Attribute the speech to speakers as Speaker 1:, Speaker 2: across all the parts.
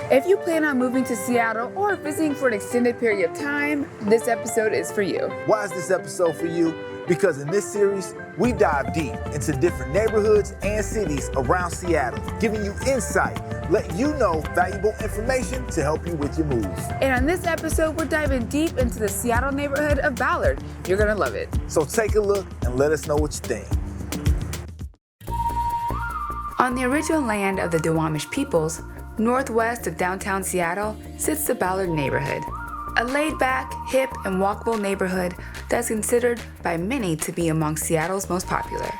Speaker 1: If you plan on moving to Seattle or visiting for an extended period of time, this episode is for you.
Speaker 2: Why is this episode for you? Because in this series, we dive deep into different neighborhoods and cities around Seattle, giving you insight, letting you know valuable information to help you with your move.
Speaker 1: And on this episode, we're diving deep into the Seattle neighborhood of Ballard. You're gonna love it.
Speaker 2: So take a look and let us know what you think.
Speaker 1: On the original land of the Duwamish peoples, northwest of downtown Seattle sits the Ballard neighborhood, a laid-back, hip, and walkable neighborhood that's considered by many to be among Seattle's most popular.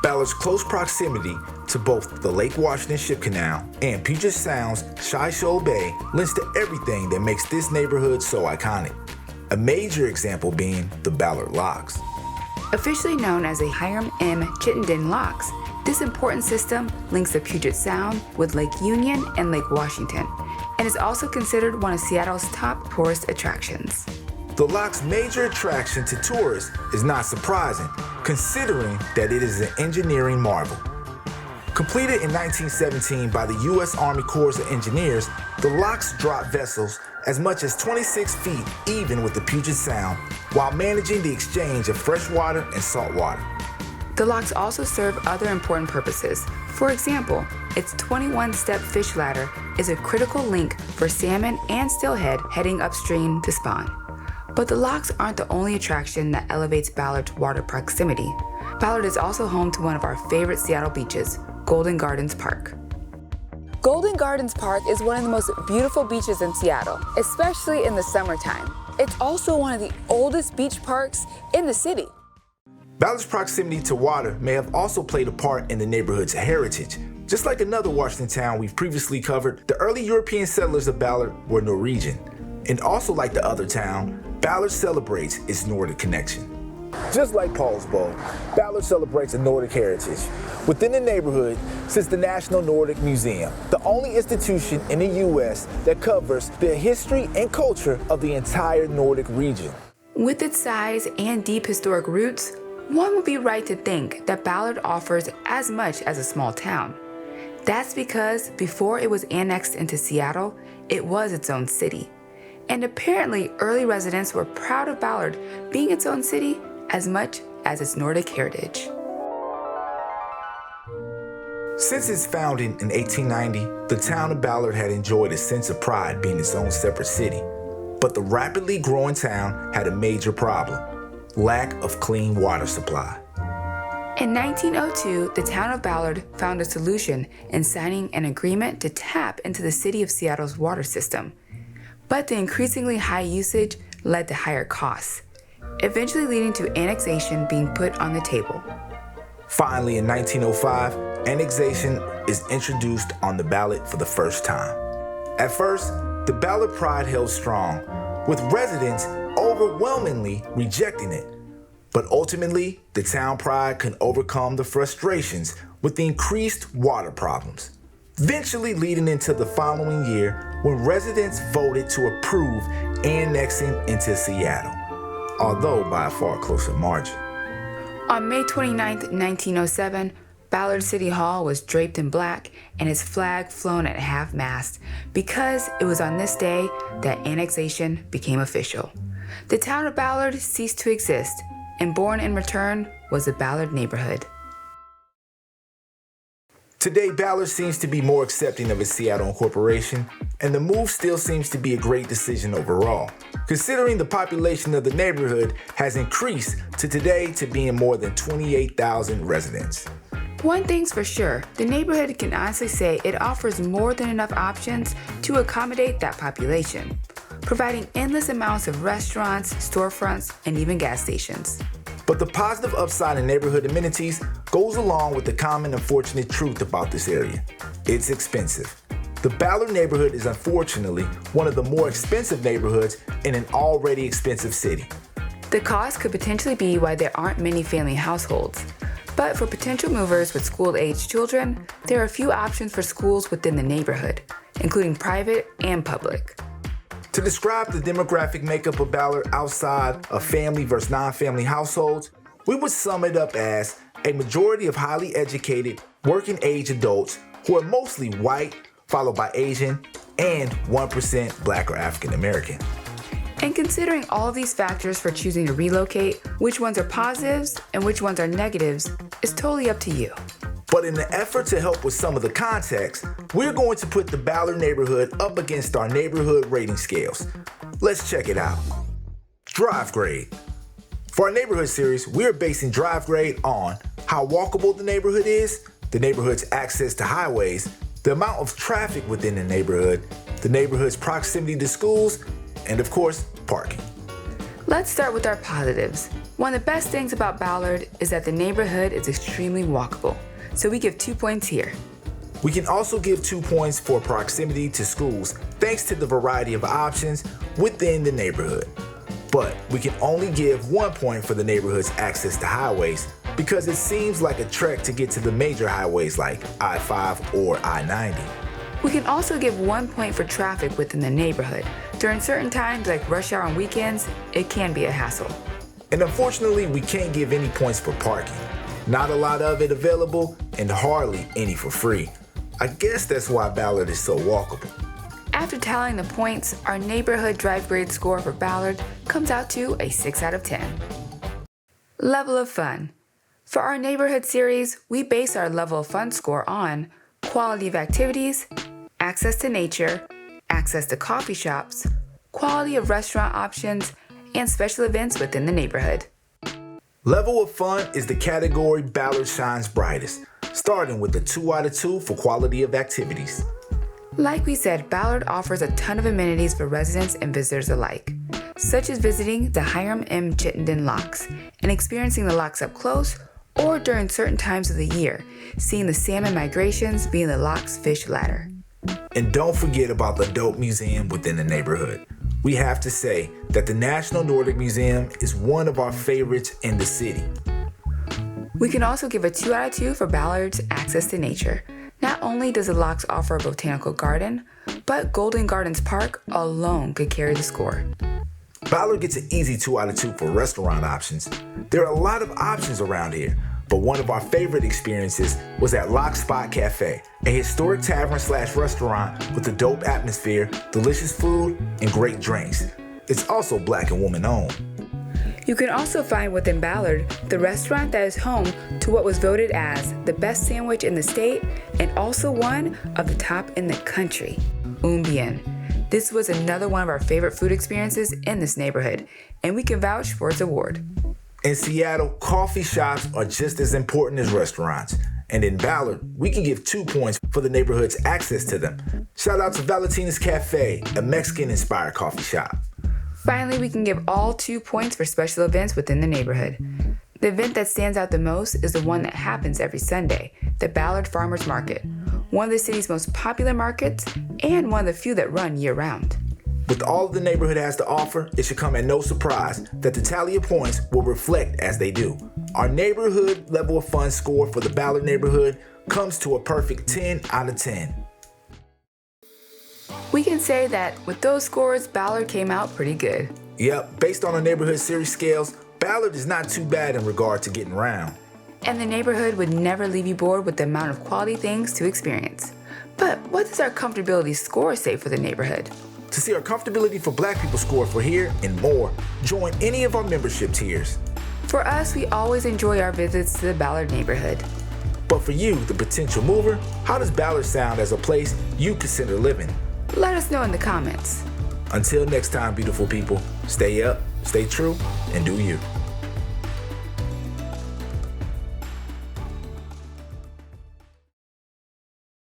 Speaker 2: Ballard's close proximity to both the Lake Washington Ship Canal and Puget Sound's Shy-Shoal Bay lends to everything that makes this neighborhood so iconic. A major example being the Ballard Locks.
Speaker 1: Officially known as the Hiram M. Chittenden Locks, this important system links the Puget Sound with Lake Union and Lake Washington, and is also considered one of Seattle's top tourist attractions.
Speaker 2: The Locks' major attraction to tourists is not surprising, considering that it is an engineering marvel. Completed in 1917 by the U.S. Army Corps of Engineers, the Locks drop vessels as much as 26 feet even with the Puget Sound, while managing the exchange of fresh water and salt water.
Speaker 1: The locks also serve other important purposes. For example, its 21-step fish ladder is a critical link for salmon and steelhead heading upstream to spawn. But the locks aren't the only attraction that elevates Ballard's water proximity. Ballard is also home to one of our favorite Seattle beaches, Golden Gardens Park. Golden Gardens Park is one of the most beautiful beaches in Seattle, especially in the summertime. It's also one of the oldest beach parks in the city.
Speaker 2: Ballard's proximity to water may have also played a part in the neighborhood's heritage. Just like another Washington town we've previously covered, the early European settlers of Ballard were Norwegian. And also like the other town, Ballard celebrates its Nordic connection. Just like Paulsbo, Ballard celebrates a Nordic heritage. Within the neighborhood sits the National Nordic Museum, the only institution in the U.S. that covers the history and culture of the entire Nordic region.
Speaker 1: With its size and deep historic roots, one would be right to think that Ballard offers as much as a small town. That's because before it was annexed into Seattle, it was its own city. And apparently early residents were proud of Ballard being its own city as much as its Nordic heritage.
Speaker 2: Since its founding in 1890, the town of Ballard had enjoyed a sense of pride being its own separate city. But the rapidly growing town had a major problem: lack of clean water supply.
Speaker 1: In 1902, the town of Ballard found a solution in signing an agreement to tap into the city of Seattle's water system. But the increasingly high usage led to higher costs, eventually leading to annexation being put on the table.
Speaker 2: Finally, in 1905, annexation is introduced on the ballot for the first time. At first, the Ballard pride held strong, with residents overwhelmingly rejecting it. But ultimately, the town pride can overcome the frustrations with the increased water problems, eventually leading into the following year when residents voted to approve annexing into Seattle, although by a far closer margin.
Speaker 1: On May 29, 1907, Ballard City Hall was draped in black and its flag flown at half-mast because it was on this day that annexation became official. The town of Ballard ceased to exist, and born in return was the Ballard neighborhood.
Speaker 2: Today, Ballard seems to be more accepting of its Seattle incorporation, and the move still seems to be a great decision overall, considering the population of the neighborhood has increased to today to being more than 28,000 residents.
Speaker 1: One thing's for sure, the neighborhood can honestly say it offers more than enough options to accommodate that population, providing endless amounts of restaurants, storefronts, and even gas stations.
Speaker 2: But the positive upside in neighborhood amenities goes along with the common unfortunate truth about this area. It's expensive. The Ballard neighborhood is unfortunately one of the more expensive neighborhoods in an already expensive city.
Speaker 1: The cost could potentially be why there aren't many family households. But for potential movers with school-aged children, there are a few options for schools within the neighborhood, including private and public.
Speaker 2: To describe the demographic makeup of Ballard outside of family versus non-family households, we would sum it up as a majority of highly educated, working-age adults who are mostly white, followed by Asian, and 1% Black or African American.
Speaker 1: And considering all of these factors for choosing to relocate, which ones are positives and which ones are negatives is totally up to you.
Speaker 2: But in the effort to help with some of the context, we're going to put the Ballard neighborhood up against our neighborhood rating scales. Let's check it out. Drive grade. For our neighborhood series, we're basing drive grade on how walkable the neighborhood is, the neighborhood's access to highways, the amount of traffic within the neighborhood's proximity to schools, and of course, parking.
Speaker 1: Let's start with our positives. One of the best things about Ballard is that the neighborhood is extremely walkable, so we give 2 points here.
Speaker 2: We can also give 2 points for proximity to schools thanks to the variety of options within the neighborhood. But we can only give 1 point for the neighborhood's access to highways because it seems like a trek to get to the major highways like I-5 or I-90.
Speaker 1: We can also give 1 point for traffic within the neighborhood. During certain times like rush hour on weekends, it can be a hassle.
Speaker 2: And unfortunately, we can't give any points for parking. Not a lot of it available and hardly any for free. I guess that's why Ballard is so walkable.
Speaker 1: After tallying the points, our neighborhood drive grade score for Ballard comes out to a 6 out of 10. Level of fun. For our neighborhood series, we base our level of fun score on quality of activities, access to nature, access to coffee shops, quality of restaurant options, and special events within the neighborhood.
Speaker 2: Level of fun is the category Ballard shines brightest, starting with a 2 out of 2 for quality of activities.
Speaker 1: Like we said, Ballard offers a ton of amenities for residents and visitors alike, such as visiting the Hiram M Chittenden Locks and experiencing the locks up close, or during certain times of the year, seeing the salmon migrations via the Locks fish ladder.
Speaker 2: And don't forget about the dope museum within the neighborhood. We have to say that the National Nordic Museum is one of our favorites in the city.
Speaker 1: We can also give a 2 out of 2 for Ballard's access to nature. Not only does the Locks offer a botanical garden, but Golden Gardens Park alone could carry the score.
Speaker 2: Ballard gets an easy 2 out of 2 for restaurant options. There are a lot of options around here, but one of our favorite experiences was at Lock Spot Cafe, a historic tavern/restaurant with a dope atmosphere, delicious food, and great drinks. It's also Black and woman owned.
Speaker 1: You can also find within Ballard the restaurant that is home to what was voted as the best sandwich in the state and also one of the top in the country, Bien. This was another one of our favorite food experiences in this neighborhood, and we can vouch for its award.
Speaker 2: In Seattle, coffee shops are just as important as restaurants. And in Ballard, we can give 2 points for the neighborhood's access to them. Shout out to Valentina's Cafe, a Mexican-inspired coffee shop.
Speaker 1: Finally, we can give all 2 points for special events within the neighborhood. The event that stands out the most is the one that happens every Sunday, the Ballard Farmers Market, one of the city's most popular markets and one of the few that run year-round.
Speaker 2: With all the neighborhood has to offer, it should come at no surprise that the tally of points will reflect as they do. Our neighborhood level of fun score for the Ballard neighborhood comes to a perfect 10 out of 10.
Speaker 1: We can say that with those scores, Ballard came out pretty good.
Speaker 2: Yep, based on our neighborhood series scales, Ballard is not too bad in regard to getting around.
Speaker 1: And the neighborhood would never leave you bored with the amount of quality things to experience. But what does our comfortability score say for the neighborhood?
Speaker 2: To see our comfortability for Black people score for here and more, join any of our membership tiers.
Speaker 1: For us, we always enjoy our visits to the Ballard neighborhood.
Speaker 2: But for you, the potential mover, how does Ballard sound as a place you consider living?
Speaker 1: Let us know in the comments.
Speaker 2: Until next time, beautiful people, stay up, stay true, and do you.